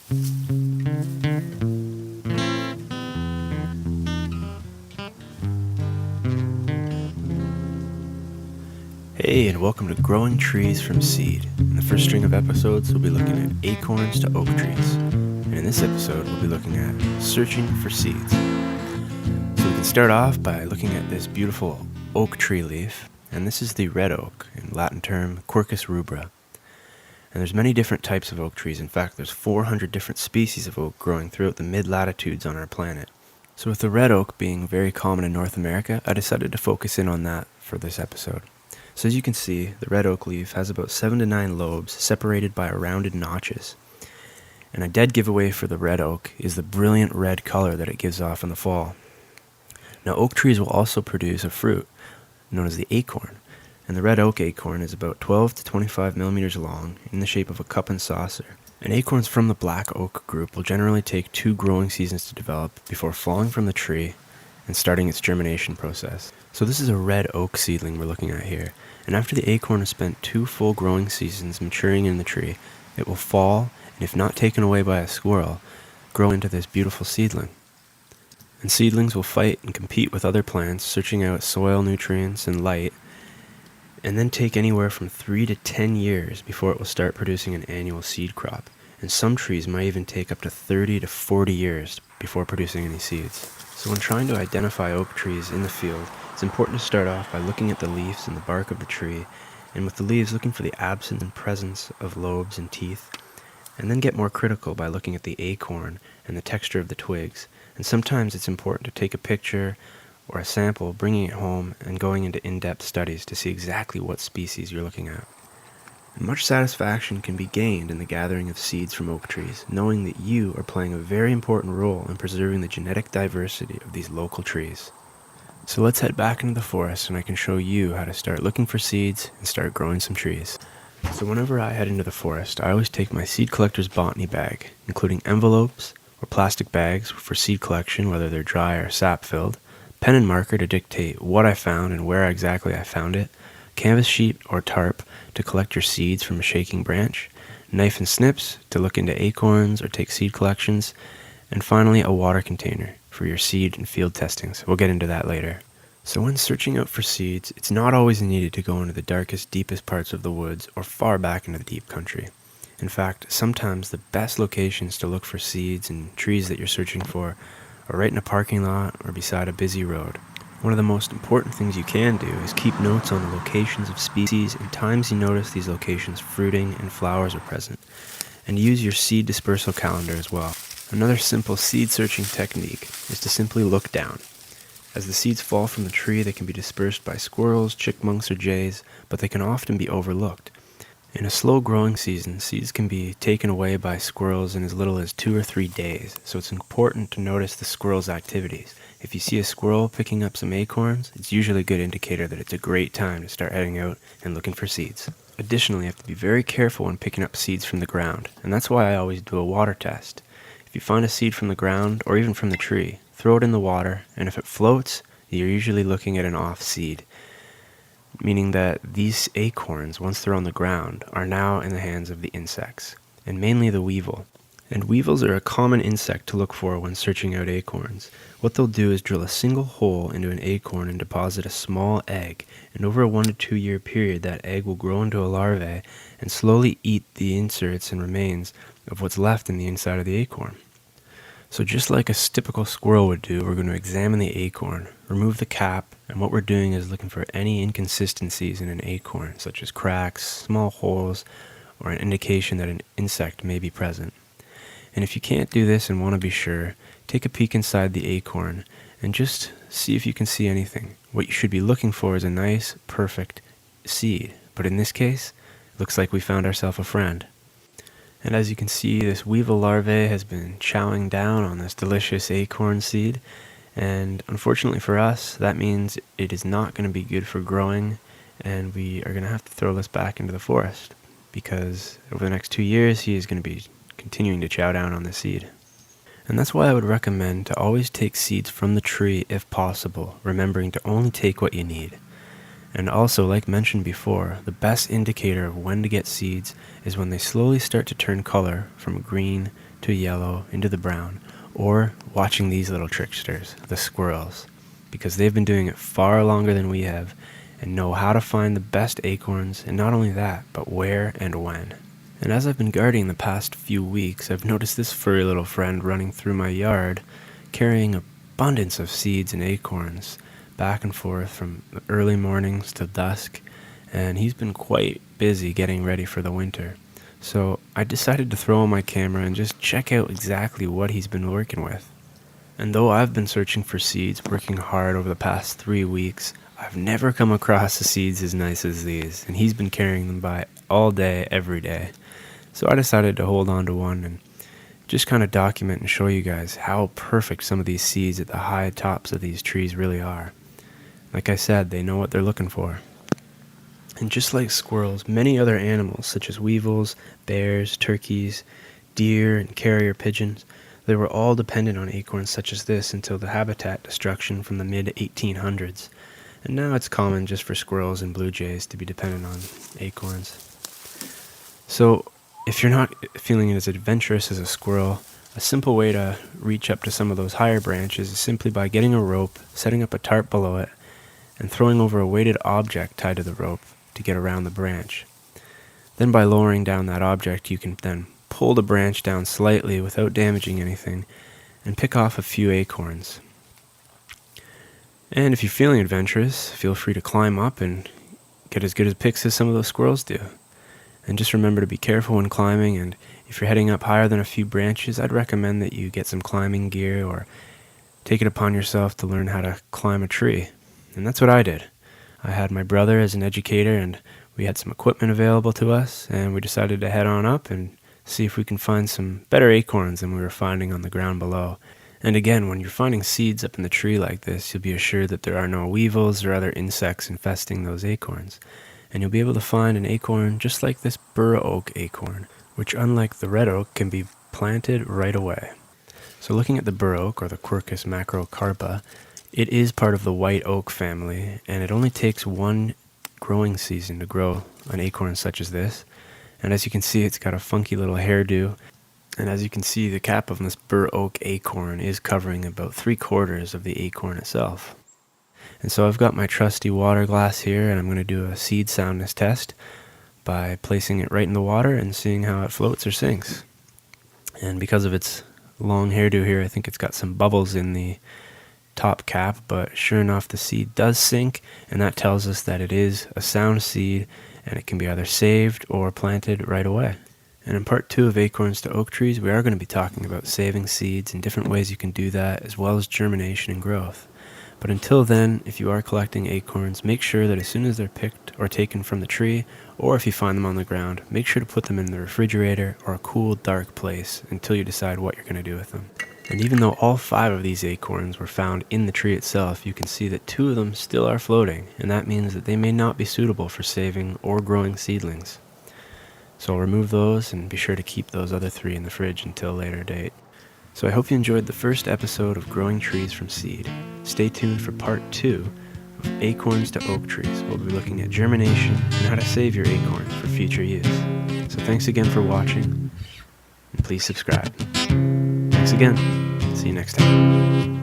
Hey, and welcome to Growing Trees from Seed. In the first string of episodes, we'll be looking at acorns to oak trees. And in this episode, we'll be looking at searching for seeds. So we can start off by looking at this beautiful oak tree leaf. And this is the red oak, in Latin term, QUERCUS rubra. And there's many different types of oak trees. In fact, there's 400 different species of oak growing throughout the mid-latitudes on our planet. So with the red oak being very common in North America, I decided to focus in on that for this episode. So as you can see, the red oak leaf has about 7 to 9 lobes separated by rounded notches. And a dead giveaway for the red oak is the brilliant red color that it gives off in the fall. Now oak trees will also produce a fruit known as the acorn. And the red oak acorn is about 12 to 25 millimeters long in the shape of a cup and saucer. And acorns from the black oak group will generally take 2 growing seasons to develop before falling from the tree and starting its germination process. So this is a red oak seedling we're looking at here. And after the acorn has spent 2 full growing seasons maturing in the tree, it will fall, and if not taken away by a squirrel, grow into this beautiful seedling. And seedlings will fight and compete with other plants, searching out soil nutrients and light, and then take anywhere from 3 to 10 years before it will start producing an annual seed crop. And some trees might even take up to 30 to 40 years before producing any seeds. So when trying to identify oak trees in the field, it's important to start off by looking at the leaves and the bark of the tree, and with the leaves looking for the absence and presence of lobes and teeth, and then get more critical by looking at the acorn and the texture of the twigs. And sometimes it's important to take a picture or a sample, bringing it home and going into in-depth studies to see exactly what species you're looking at. And much satisfaction can be gained in the gathering of seeds from oak trees, knowing that you are playing a very important role in preserving the genetic diversity of these local trees. So let's head back into the forest and I can show you how to start looking for seeds and start growing some trees. So whenever I head into the forest, I always take my seed collector's botany bag, including envelopes or plastic bags for seed collection, whether they're dry or sap filled, pen and marker to dictate what I found and where exactly I found it, canvas sheet or tarp to collect your seeds from a shaking branch, knife and snips to look into acorns or take seed collections, and finally a water container for your seed and field testings. We'll get into that later. So when searching out for seeds, it's not always needed to go into the darkest, deepest parts of the woods or far back into the deep country. In fact, sometimes the best locations to look for seeds and trees that you're searching for are right in a parking lot or beside a busy road. One of the most important things you can do is keep notes on the locations of species and times you notice these locations fruiting and flowers are present, and use your seed dispersal calendar as well. Another simple seed searching technique is to simply look down. As the seeds fall from the tree, they can be dispersed by squirrels, chipmunks, or jays, but they can often be overlooked. In a slow growing season, seeds can be taken away by squirrels in as little as 2 or 3 days, so it's important to notice the squirrel's activities. If you see a squirrel picking up some acorns, it's usually a good indicator that it's a great time to start heading out and looking for seeds. Additionally, you have to be very careful when picking up seeds from the ground, and that's why I always do a water test. If you find a seed from the ground, or even from the tree, throw it in the water, and if it floats, you're usually looking at an off seed, meaning that these acorns, once they're on the ground, are now in the hands of the insects, and mainly the weevil. And weevils are a common insect to look for when searching out acorns. What they'll do is drill a single hole into an acorn and deposit a small egg, and over a 1 to 2 year period that egg will grow into a larvae and slowly eat the inserts and remains of what's left in the inside of the acorn. So just like a typical squirrel would do, we're going to examine the acorn, remove the cap, and what we're doing is looking for any inconsistencies in an acorn, such as cracks, small holes, or an indication that an insect may be present. And if you can't do this and want to be sure, take a peek inside the acorn and just see if you can see anything. What you should be looking for is a nice, perfect seed, but in this case, it looks like we found ourselves a friend. And as you can see, this weevil larvae has been chowing down on this delicious acorn seed, and unfortunately for us, that means it is not going to be good for growing, and we are going to have to throw this back into the forest, because over the next 2 years, he is going to be continuing to chow down on the seed. And that's why I would recommend to always take seeds from the tree if possible, remembering to only take what you need. And also, like mentioned before, the best indicator of when to get seeds is when they slowly start to turn color from green to yellow into the brown, or watching these little tricksters, the squirrels, because they've been doing it far longer than we have and know how to find the best acorns, and not only that, but where and when. And as I've been gardening the past few weeks, I've noticed this furry little friend running through my yard, carrying abundance of seeds and acorns back and forth from the early mornings to dusk, and he's been quite busy getting ready for the winter. So I decided to throw on my camera and just check out exactly what he's been working with. And though I've been searching for seeds, working hard over the past 3 weeks, I've never come across the seeds as nice as these, and he's been carrying them by all day, every day. So I decided to hold on to one and just kind of document and show you guys how perfect some of these seeds at the high tops of these trees really are. Like I said, they know what they're looking for. And just like squirrels, many other animals such as weevils, bears, turkeys, deer, and carrier pigeons, they were all dependent on acorns such as this until the habitat destruction from the mid-1800s. And now it's common just for squirrels and blue jays to be dependent on acorns. So if you're not feeling as adventurous as a squirrel, a simple way to reach up to some of those higher branches is simply by getting a rope, setting up a tarp below it, and throwing over a weighted object tied to the rope to get around the branch. Then by lowering down that object, you can then pull the branch down slightly without damaging anything and pick off a few acorns. And if you're feeling adventurous, feel free to climb up and get as good as picks as some of those squirrels do. And just remember to be careful when climbing, and if you're heading up higher than a few branches, I'd recommend that you get some climbing gear or take it upon yourself to learn how to climb a tree. And that's what I did. I had my brother as an educator, and we had some equipment available to us, and we decided to head on up and see if we can find some better acorns than we were finding on the ground below. And again, when you're finding seeds up in the tree like this, you'll be assured that there are no weevils or other insects infesting those acorns. And you'll be able to find an acorn just like this Birch Oak acorn, which unlike the Red Oak can be planted right away. So looking at the Birch Oak, or the QUERCUS MACROCARPA, it is part of the white oak family, and it only takes one growing season to grow an acorn such as this. And as you can see, it's got a funky little hairdo. And as you can see, the cap of this Birch Oak acorn is covering about 3/4 of the acorn itself. And so I've got my trusty water glass here, and I'm going to do a seed soundness test by placing it right in the water and seeing how it floats or sinks. And because of its long hairdo here, I think it's got some bubbles in the top cap, but sure enough, the seed does sink, and that tells us that it is a sound seed, and it can be either saved or planted right away. And in part 2 of Acorns to Oak Trees, we are going to be talking about saving seeds and different ways you can do that, as well as germination and growth. But until then, if you are collecting acorns, make sure that as soon as they're picked or taken from the tree, or if you find them on the ground, make sure to put them in the refrigerator or a cool, dark place until you decide what you're going to do with them. And even though all 5 of these acorns were found in the tree itself, you can see that 2 of them still are floating, and that means that they may not be suitable for saving or growing seedlings. So I'll remove those and be sure to keep those other 3 in the fridge until a later date. So I hope you enjoyed the first episode of Growing Trees from Seed. Stay tuned for part 2 of Acorns to Oak Trees. We'll be looking at germination and how to save your acorns for future use. So thanks again for watching, and please subscribe. Thanks again. See you next time.